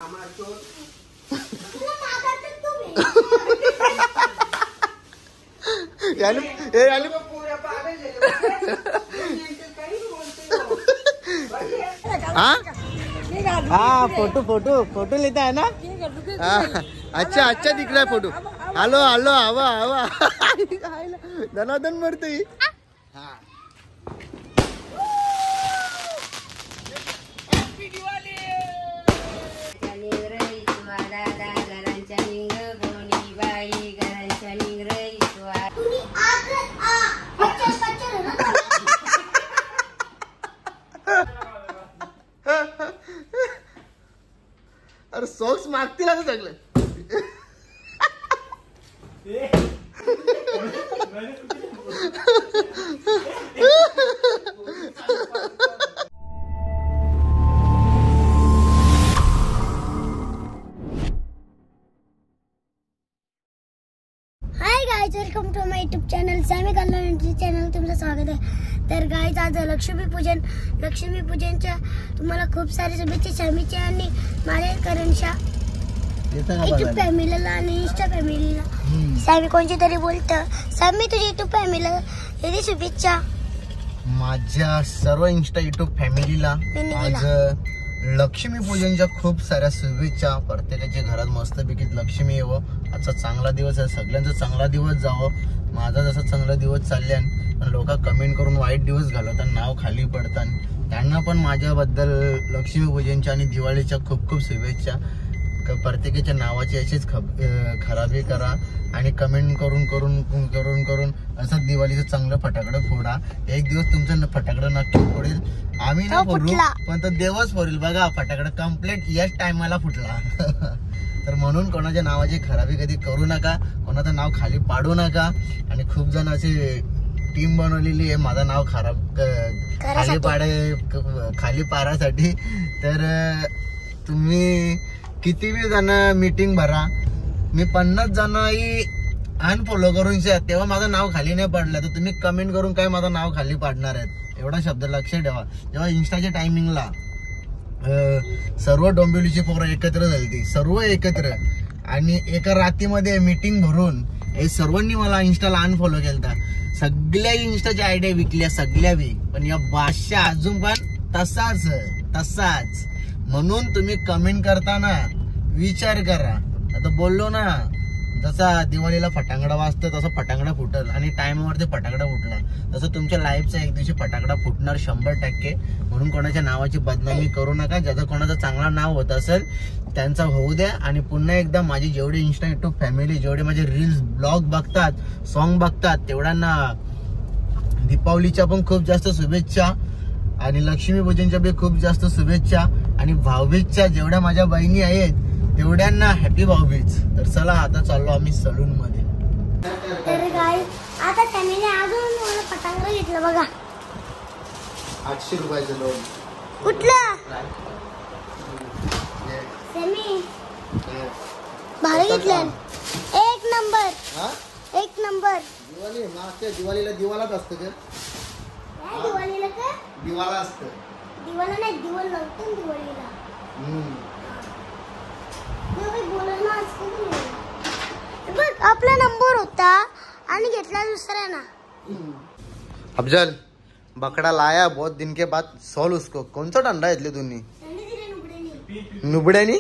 हाँ photo photo photo लेता है ना। अच्छा अच्छा दिख रहा है फोटो। हॅलो हॅलो हवा हवा धनाधन मरते। अरे सॉक्स मागतील आता सगळं। Hi guys, welcome to my YouTube channel Sammy Kalyan channel तुमचं स्वागत आहे। तर गाइस आज लक्ष्मीपूजनच्या तुम्हाला खूप सारे शुभेच्छा सॅमीच्या आणि माझ्या करणच्या यूट्यूब फॅमिलीला आणि इंस्टा फॅमिलीला। सॅमी कोणची तरी बोलतं। सॅमी तुझी यूट्यूब फॅमिलीला किती शुभेच्छा। माझ्या सर्व इंस्टा यूट्यूब फॅमिलीला आज लक्ष्मीपूजनच्या खूप साऱ्या शुभेच्छा। प्रत्येकाच्या घरात मस्तपैकी लक्ष्मी येवो। आजचा चांगला दिवस आहे, सगळ्यांचा चांगला दिवस जावो। माझा जसा चांगला दिवस चालल्यान पण लोक कमेंट करून वाईट दिवस घालवतात, नाव खाली पडतात। त्यांना पण माझ्याबद्दल लक्ष्मीपूजनच्या आणि दिवाळीच्या खूप खूप शुभेच्छा। प्रत्येकाच्या नावाची अशीच खराबी करा आणि कमेंट करून करून करून करून असं दिवाळीचं चांगलं फटाकडं फोडा। एक दिवस तुमचं फटाकडं नक्की फोडेल, आम्ही ना फोडू पण तो देवच फोडेल। बघा फटाकडं कम्प्लीट याच टायमाला फुटला। तर म्हणून कोणाच्या नावाची खराबी कधी करू नका, कोणाचं नाव खाली पाडू नका। आणि खूप जण अशी टीम बनवलेली आहे माझं नाव खाली पाडासाठी। तर तुम्ही किती बी जण मीटिंग भरा, मी 50 जणही अनफॉलो करून तेव्हा माझं नाव खाली नाही पडलं तर तुम्ही कमेंट करून काय माझं नाव खाली पाडणार आहेत, एवढा शब्द लक्ष ठेवा। जेव्हा इंस्टाच्या टायमिंगला सर्व डोंबिवलीची पोरं एकत्र झाली, सर्व एकत्र आणि एका रात्रीमध्ये मीटिंग भरून हे सर्वांनी मला इंस्टाला अनफॉलो केलता। सगळ्या इंस्टाच्या आयडिया विकल्या सगळ्या बी, पण या भाषा अजून पण तसाच। म्हणून तुम्ही कमेंट करताना विचार करा। आता बोललो ना, जसा दिवाळीला फटाकडा वाजतं तसं फटाकडा फुटल आणि टाइमवरती फटाकडा फुटला तसं तुमच्या लाईफचा एक दिवशी फटाकडा फुटणार 100%। म्हणून कोणाच्या नावाची बदनामी करू नका। ज्याचं कोणाचं चांगला नाव होत असेल त्यांचा होऊ द्या। आणि पुन्हा एकदा माझी जेवढी इंस्टा यूट्यूब फॅमिली जेवढे माझे रील्स ब्लॉग बघतात, सॉन्ग बघतात, तेवढ्यांना दीपावलीच्या पण खूप जास्त शुभेच्छा आणि लक्ष्मीपूजनच्या बी खूप जास्त शुभेच्छा। आणि भाऊबीजच्या जेवढ्या माझ्या बहिणी आहेत तेवढ्यांना हॅपी भाऊबीज। तर चला आता चाललो आम्ही सलून मध्ये। तर गाइस आता फॅमिली अजून मला फटाकडा घेतलं बघा, 800 रुपयाचं लोन। कुठलं सॅमी भारी घेतलं, एक नंबर। दिवाळी मागच्या दिवाळीला दिवालाच असतं का? दिवाळीला का दिवाला असतं? दिवाला नाही, दिवाळ लावतो दिवाळीला। बघ आपला नंबर होता आणि घेतला दुसरा ना। अफजल बकड़ा लाया बहुत दिन के बाद, सोल उसको। कौन सा डंडा घेतले तुम्ही? नुबड्यानी।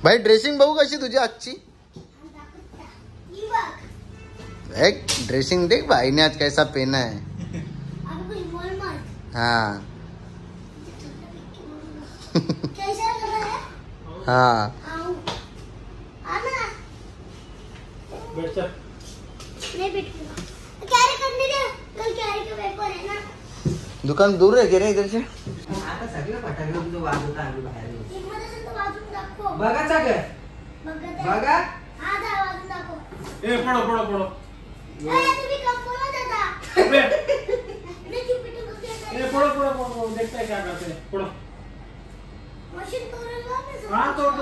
भाई ड्रेसिंग बघू कशी तुझी आजची? एक ड्रेसिंग देख भाई ने आज कैसा पहना है। हाँ हाँ दुकान दूर है क्या इधर से? बघा देखते हैं क्या करते हैं। फोड़ो। मशीन तोड़ेगा मैं। हाँ तोड़।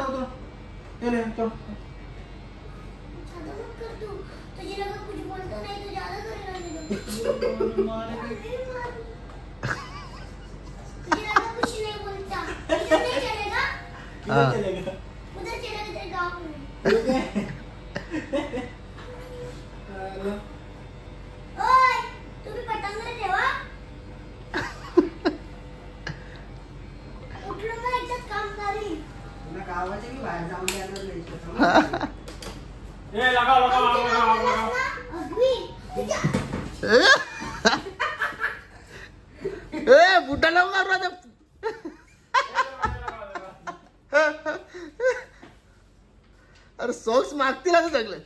ये ले तोड़। ज्यादा मत कर तू। तुझे लगा कुछ बोलता नहीं तो ज्यादा करेगा नहीं तो। तुझे लगा कुछ नहीं बोलता। इधर नहीं चलेगा। किधर चलेगा? उधर चलेगा तेरे गाँव में। ओए, तू भी पतंग रे देवा। उठलो ना एकच काम करी. गावाच्या की बाहेर जाऊन द्यायला ये लगाओ। अगवी. बुटा लावून मारू आता. अरे सॉक्स मागतील आता सगळे.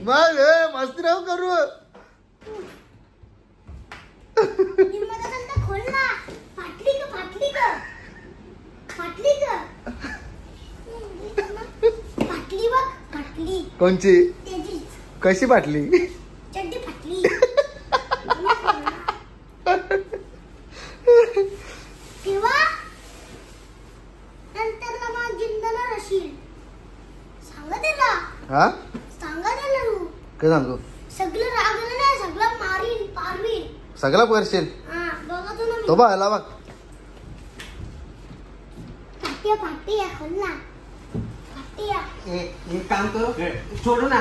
मग मस्ती राहू करू. हिम्मत खोल ना. फाटली का. फाटली बघ. फाटली. कोणची? त्याची कशी फाटली? चड्डी फाटली. किंवा नंतर ना मग जिंदाला रशील. सांगा त्याला तू. काय सांगू? सगळं रागलं नाही. सगळं मारीन पारवीन. सगळा करशील? हा बघा तू ना. तो बघ बघ. फाटिया खोल ना. फाटिया. एक काम करो, छोड़ो ना.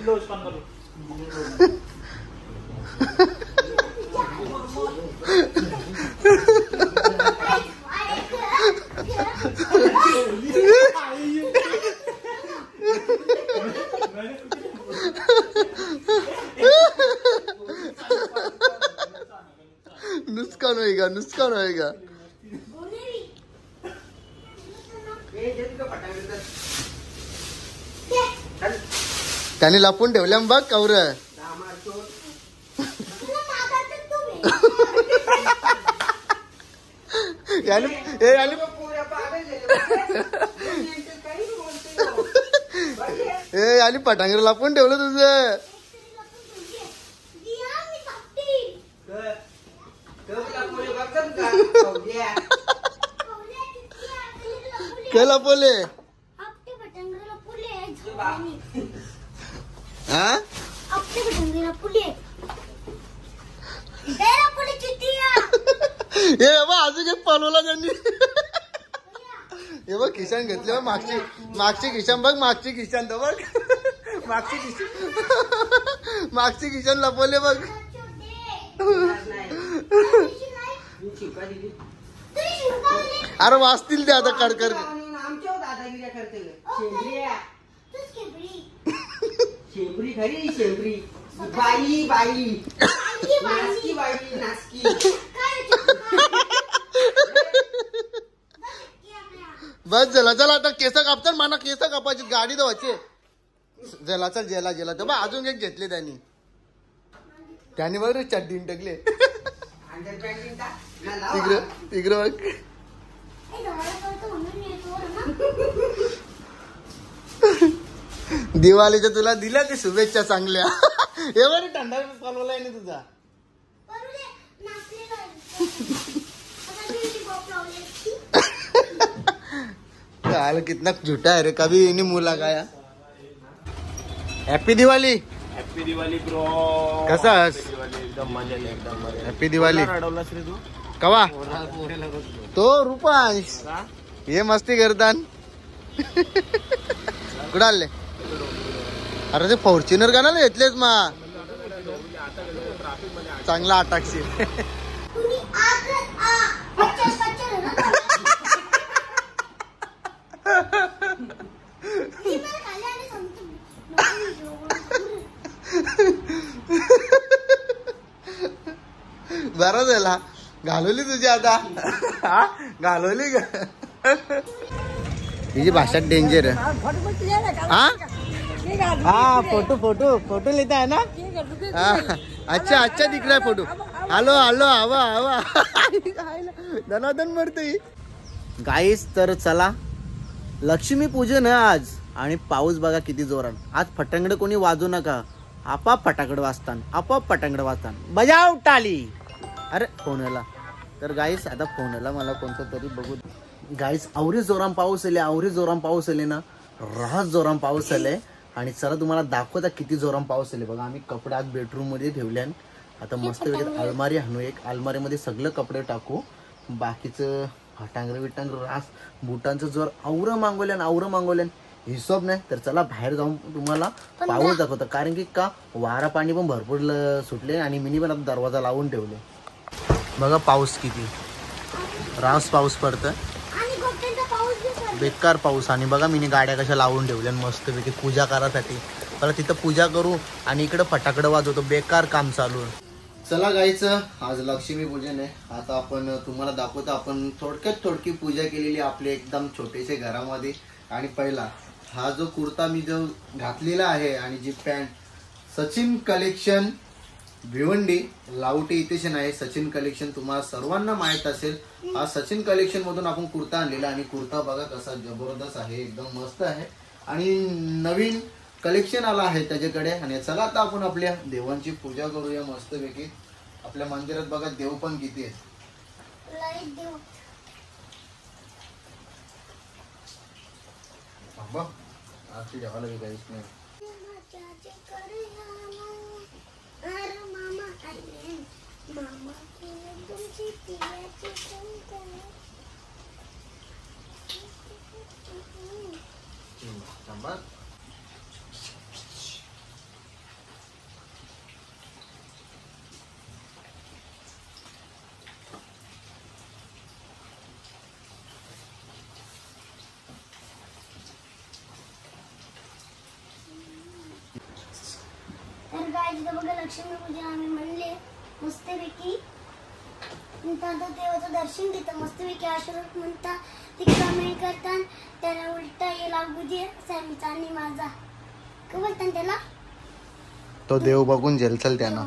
लो इसको अंदर लो। नुकसान होएगा. त्याने लपून ठेवल्या बघ कवर. आणि पटांगर लपून ठेवलं तुझं. काय लपवले? अजून एक पलवला त्यांनी. हे बघ किशान घेतले. मागची किशान बघ. मागची किशान तर बघ. मागची किशान लपवले बघ. अरे वाचतील ते आता कडकड. शेंबरी खरी शेंबरी. बाई नासकी. बस चला आता केस कापतात. मला केस कापायची गाडी धुवायची. चला चल जेला तर बघ अजून एक घेतले त्यांनी बघ चड्डीन टाकले. तिकडे बघ. दिवाळीच्या तुला दिल्या ते शुभेच्छा चांगल्या. हे बरं थंडा चालवला आहे ना तुझा. कितना झूठा है रे. कभी नहीं मुला गाया. Happy Diwali. Happy Diwali bro. कसा एकदम मजेत. हॅपी दिवाळी. कवा तो रुपांश हे मस्ती करतात. कुठं आले? अरे ते फॉर्च्युनर का ना घेतलेच मा. चांगला अटाकशील. बरं झाला घालवली तुझी आता. घालवली का? तिची भाषा डेंजर आहे. हाँ फोटो लेता है ना. अच्छा दिख रहा है फोटो. हॅलो आवा दनादन मरते गाईस. तर चला लक्ष्मी पूजन आहे आज आणि पाऊस बघा किती जोरात. आज फटांगड कोणी वाजू नका, आपाप फटाकड वाजतान, आपाप फटांगड वाजतान, बजाव टाली. अरे फोनला तर गाईस आता फोनला मला कोणतं तरी बघू गाईस. आवरी जोराम पाऊस आले, आवरी जोराम पाऊस आले ना, राहत जोराम पाऊस आले. आणि चला तुम्हाला दाखवता किती जोराम पाऊस आले. बघा आम्ही कपडे आज बेडरूम मध्ये ठेवले. आता मस्त वेगळी अलमारी आणू, एक अलमारीमध्ये सगळं कपडे टाकू. बाकीचं फटांगरे बिटांगरे रास बुटांचं जोर आवरं मागवल्यान हिशोब नाही. तर चला बाहेर जाऊन तुम्हाला पाऊस दाखवतं, कारण की का वारा पाणी पण भरपूर सुटले आणि मिनी पण आता दरवाजा लावून ठेवले. बघा पाऊस किती रास पाऊस पडतं, बेकार पाऊस. आणि बघा मिनी गाड्या कशा लावून ठेवल्या मस्तपैकी पूजा करायसाठी. मला तिथं पूजा करू आणि इकडं फटाकडं वाजवतो, बेकार काम चालू आहे. चला गायचं आज लक्ष्मी पूजन आहे. आता आपण तुम्हाला दाखवतो, आपण थोडकी पूजा केलेली आपल्या एकदम छोटेसे घरामध्ये. आणि पहिला हा जो कुर्ता मी जो घातलेला आहे आणि जी पॅन्ट सचिन कलेक्शन भिवंडी लावटी इथेशन आहे. सचिन कलेक्शन तुम्हाला सर्वांना माहित असेल. हा सचिन कलेक्शन मधून आपण कुर्ता आणलेला आणि कुर्ता बघा कसा जबरदस्त आहे, एकदम मस्त आहे. आणि नवीन कलेक्शन आला आहे त्याच्याकडे. आणि चला आता आपण आपल्या देवांची पूजा करूया मस्तपैकी. आपल्या मंदिरात बघा देव पण किती आहे. आरती देवाला काहीच नाही. तर गाईज बघा लक्ष्मी पूजन आम्ही म्हणले मस्तपैकी. देवाचं दर्शन घेतात मस्तपैकी, आशीर्वाद म्हणतात, ते कमेंट करतात, त्याला उलटा ये लागू दे सॅमीचा आणि माझा काय बोलतात त्याला, तो देव बघून जेलचल त्यांना.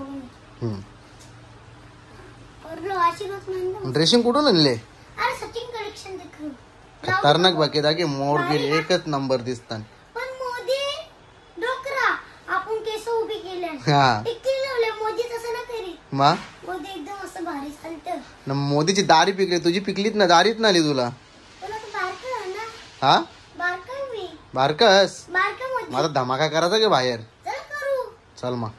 आशीर्वाद म्हणतो. ड्रेसिंग कुठून आणले? अरे सचिन कलेक्शन देखो खतरनाक बाकी दागे मोर गिरी एकच नंबर दिसतात. पण मोदी डोकरा आपण केस उभी केले हा मोदी तसं ना करी मा मोदी एकदम असं भारी चालतं ना. मोदीची दारी पिकली, तुझी पिकलीत ना, दारीत ना आली तुला. तुला तर बारका आहे ना. हा बारका मी बारकस बारका मोदी. माझा धमाका करायचा की बाहेर. चल करू. चल मग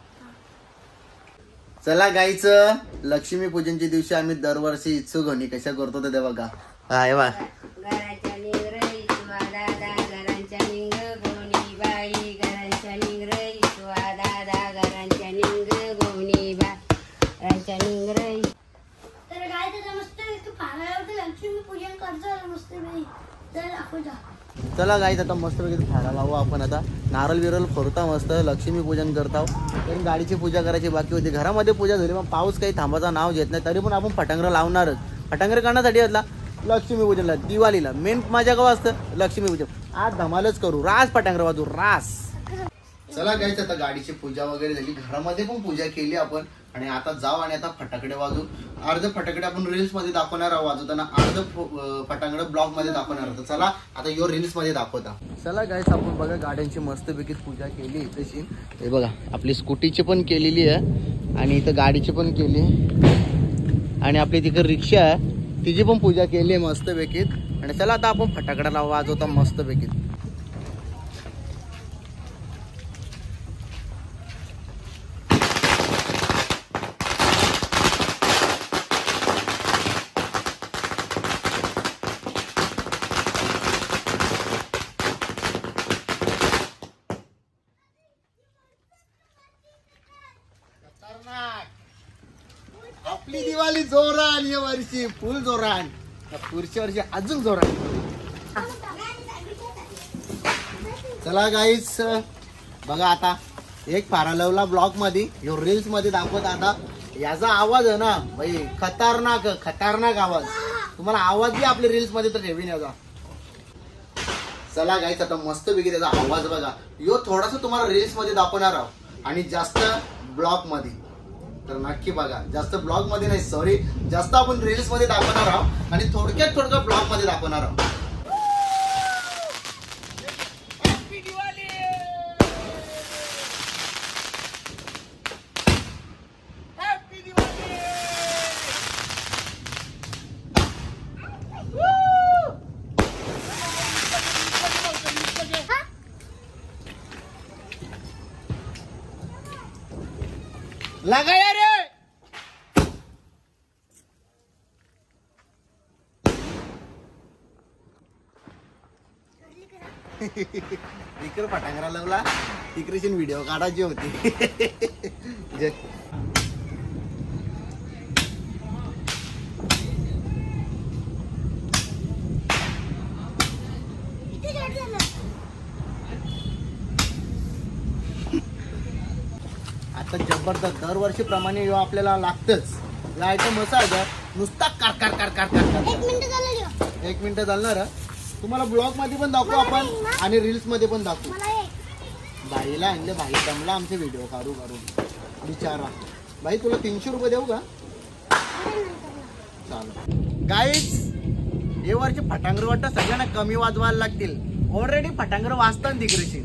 चला गाईचं लक्ष्मी पूजनच्या दिवशी आम्ही दरवर्षी इच्छुक होणी कशा करतो ते बघा. हाय बा घराच्या निंगर इचवा दादा घरांच्या निंग गोणी बाई घरांच्या निंगर इचवा दादा घरांच्या निंग गोणी बाई घरांच्या निंगर. तर काय त्याचा मस्त फाळाला लक्ष्मी पूजन करतो मस्त तर आपण जा. चला गाईच आता मस्त वगैरे फाडा लावू आपण. आता नारळ विरल फोडता मस्त लक्ष्मी पूजन करता. तरी गाडीची पूजा करायची बाकी होती. घरामध्ये पूजा झाली पण पाऊस काही थांबाचा नाव घेत नाही. तरी पण आपण फटांगरं लावणारच. फटांगरं करण्यासाठी असला लक्ष्मी पूजनला दिवाळीला मेन माझ्या गाव असतं लक्ष्मी पूजन. आज धमालच करू, रास फटांगरं वाजू रास. चला गाईच आता गाडीची पूजा वगैरे झाली, घरामध्ये पण पूजा केली आपण. आणि आता जाऊ आणि आता फटाकडे वाजू. अर्ध फटाकडे आपण रील्स मध्ये दाखवणार आहोत वाजवताना, अर्ध फटाकडे ब्लॉग मध्ये दाखवणार आहोत. चला आता यो रील्स मध्ये दाखवता. चला गाईस आपण बघा गाड्यांची मस्तपैकी पूजा केली तशी. हे बघा आपली स्कूटीची पण केलेली आहे आणि इथं गाडीची पण केली आणि आपली तिकडे रिक्षा आहे तिची पण पूजा केली आहे मस्तपैकी. आणि चला आता आपण फटाकड्याला वाजवता मस्तपैकी. आपली दिवाळी जोरान या वर्षी फुल जोरान, पुढच्या वर्षी अजून जोरान. चला गाईस बघा आता एक फारालवला ब्लॉग मध्ये रील्स मध्ये दाखवत. आता याचा आवाज आहे ना भाई खतरनाक खतरनाक आवाज. तुम्हाला आवाज बी आपल्या रील्स मध्ये तर ठेवीन याचा. चला गाईस आता मस्त पैकी त्याचा आवाज बघा. यो थोडासा तुम्हाला रील्स मध्ये दाखवणार आहोत आणि जास्त ब्लॉग मध्ये तर नक्की बघा. जास्त ब्लॉग मध्ये नाही, सॉरी, जास्त आपण रील्स मध्ये दाखवणार आहोत आणि थोडक्यात ब्लॉग मध्ये दाखवणार आहोत. लगाया रे. इकडे फटांगरा लावला तिकडे व्हिडिओ काढायची होती. आता जबरदस्त दरवर्षीप्रमाणे आपल्याला लागतच. या आयटम असा आहे नुसता car car car car car. 1 minute चालणार. तुम्हाला ब्लॉग मध्ये पण दाखवू आपण आणि रील्स मध्ये पण दाखवू. बाईला आणले, बाई दमला आमचे व्हिडिओ काढू काढून. बिचारा बाई, तुला 300 रुपये देऊ का? चालेल. गाईज, हे वरचे फटांगर वाटतं सगळ्यांना कमी वाजवायला लागतील. ऑलरेडी फटांगर वाजतात तिकडेची.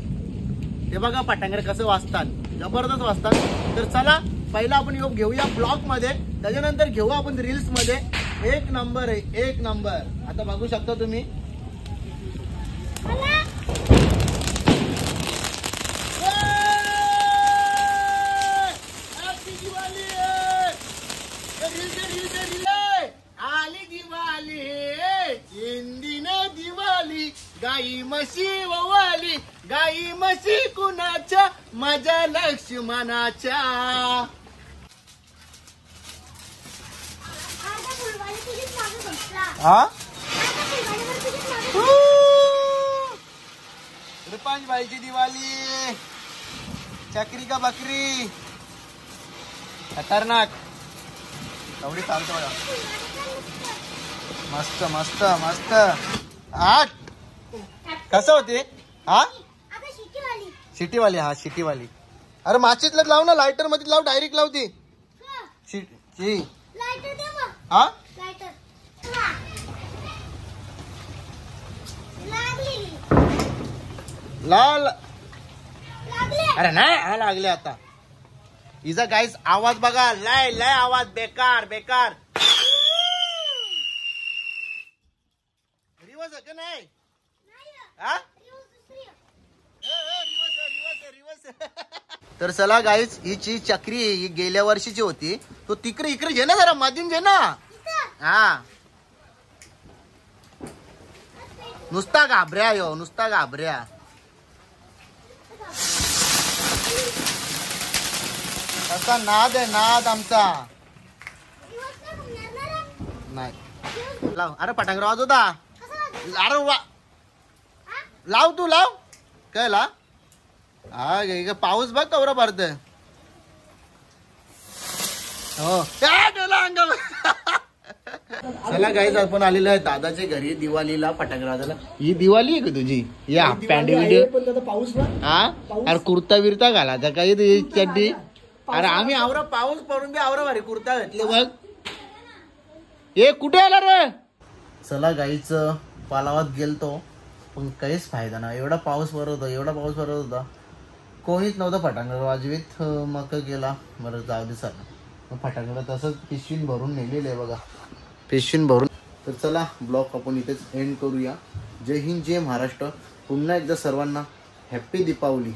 ते बघा फटांगर कसं वाजतात, जबरदस्त वाजतात. तर चला पहिला आपण घेऊया ब्लॉग मध्ये, त्याच्यानंतर घेऊ आपण रील्स मध्ये. 1 नंबर आहे, 1 नंबर. आता बघू शकता तुम्ही. आली दिवाळी, इंदिन दिवाळी, गाई म्हशी ववाली, गाई म्हशी कुणाच्या, माझ्या लक्ष्मणाच्या. हा रुपांश बाईची दिवाळी, चक्री का बकरी, खतरनाक. एवढी चालतो बघा. मस्त मस्त मस्त. आठ कसं होते? हा सिटीवाली. हा सिटीवाली. अरे माचीतलं लाव ना, लायटर मध्ये लाव, डायरेक्ट लावती. हा लाल. अरे नाही, हा लागले आता. हिचा गाईस आवाज बघा, लय लय आवाज, बेकार बेकार. रिवर्स आहे का नाही? तर चला गाईस, हिची चक्री ही गेल्या वर्षीची होती. तो तिकडे इकडे घे ना जरा, मधून घे ना. हा नुसता घाबऱ्या यो, नुसता घाबऱ्या. असा नाद आहे, नाद आमचा. नाही लाव. अरे पटांग वाज होता. अरे वा, लाव तू लाव. काय ला? हा पाऊस बघ कवरा भरत. हो अंगावर. चला गाईज, आपण आलेलो आहे दादाच्या घरी दिवाळीला फटाके वाजायला. ही दिवाळी आहे का तुझी? या पॅन्ट व्हिडिओ पाऊस. हा अरे कुर्ता विरता घाला तर काही चड्डी. अरे आम्ही आवरा पाऊस पडून बी आवरा भारी कुर्ता घातले बघ. हे कुठे आला रे? चला गाईच पालावात गेलतो पण काहीच फायदा नाही. एवढा पाऊस पडत होता, एवढा पाऊस पडत होता, कोणीच नव्हतं फटांगड वाजवीत. मग गेला. बरं जाऊ दे चला. मग फटांगड तसंच पिशवीन भरून नेलेलं आहे बघा, पिशवीन भरून. तर चला ब्लॉग आपण इथेच एंड करूया. जय हिंद, जय महाराष्ट्र. पुन्हा एकदा सर्वांना हॅप्पी दीपावली.